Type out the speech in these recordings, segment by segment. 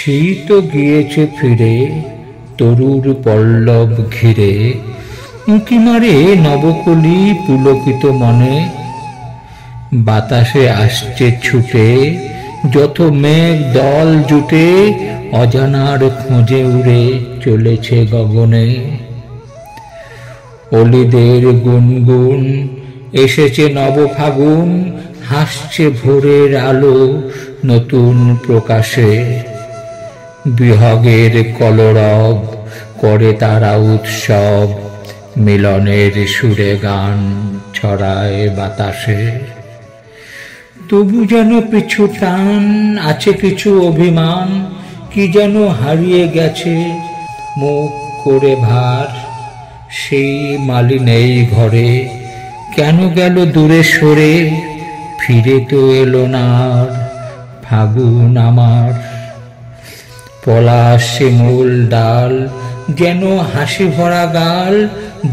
শীত গিয়েছে ফিরে তরুর পল্লব ঘিরে, উঁকি মারে নবকলি পুলকিত মনে। বাতাসে আসছে ছুটে যত মেঘ দল জুটে, অজানার খোঁজে উড়ে চলেছে গগনে। অলিদের গুনগুন এসেছে নব ফাগুন, হাসছে ভোরের আলো নতুন প্রকাশে। বিহগের কলরব করে তারা উৎসব, মিলনের সুরে গান ছড়ায় বাতাসে। তবু যেন পিছু টান আছে কিছু অভিমান, কি যেন হারিয়ে গেছে মুখ করে ভার। সেই মালি নেই ঘরে, কেন গেল দূরে সরে, ফিরে তো এলো না আর ফাগুন আমার। পলাশ শিমুল ডাল যেন হাসি ভরা গাল,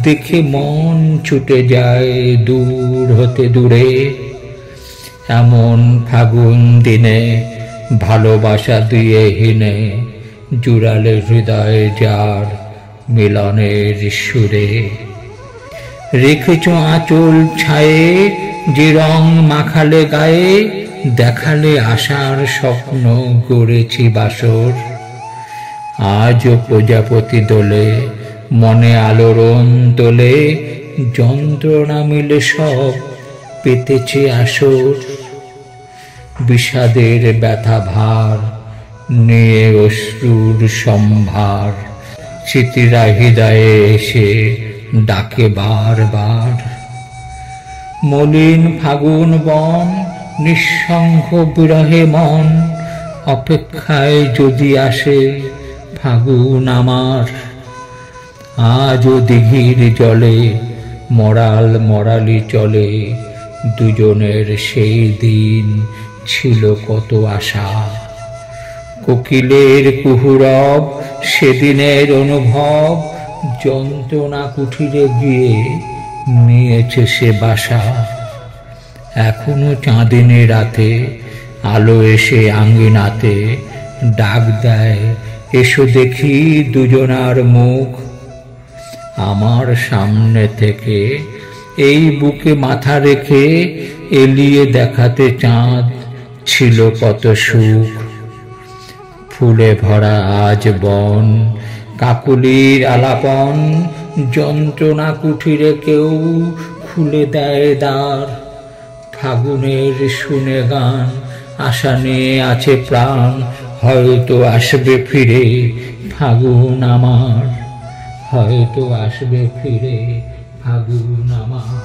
দেখে মন ছুটে যায় দূর হতে দূরে। এমন ফাগুন দিনে ভালোবাসা দিয়ে হিনে, জুড়ালে হৃদয় যার মিলনের সুরে। রেখেছ আঁচল ছায়ে যে রং মাখালে গায়ে, দেখালে আশার স্বপ্ন গড়েছি বাসর। আজও প্রজাপতি দোলে মনে আলোড়ন তোলে, যন্ত্রণা মিলে সব পেতেছে আসর। বিষাদের ব্যথা ভার নিয়ে অশ্রুর সম্ভার, স্মৃতিরা হৃদয়ে এসে ডাকে বারবার। মলিন ফাগুন বন নিঃসঙ্গ বিরহে মন, অপেক্ষায় যদি আসে ফাগুন আমার। আজও দিঘির জলে মরাল মরালি চলে, দুজনের সেই দিন ছিল কত আশা। কোকিলের কুহুরব সেদিনের অনুভব, যন্ত্রণা কুঠিরে গিয়ে নিয়েছে সে বাসা। এখনো চাঁদিনী রাতে আলো এসে আঙ্গিনাতে ডাক দেয়, এসো দেখি দুজনার মুখ। আমার সামনে থেকে এই বুকে মাথা রেখে এলিয়ে দেখাতে চাঁদ ছিল কত সুখ। ফুলে ভরা আজ বন কাকুলির আলাপন, যন্ত্রণা কুঠিরে কেউ খুলে দেয় দ্বার। ফাগুনের শুনে গান আশা নিয়ে আছে প্রাণ, হয়তো আসবে ফিরে ফাগুন আমার। হয়তো আসবে ফিরে ফাগুন আমার।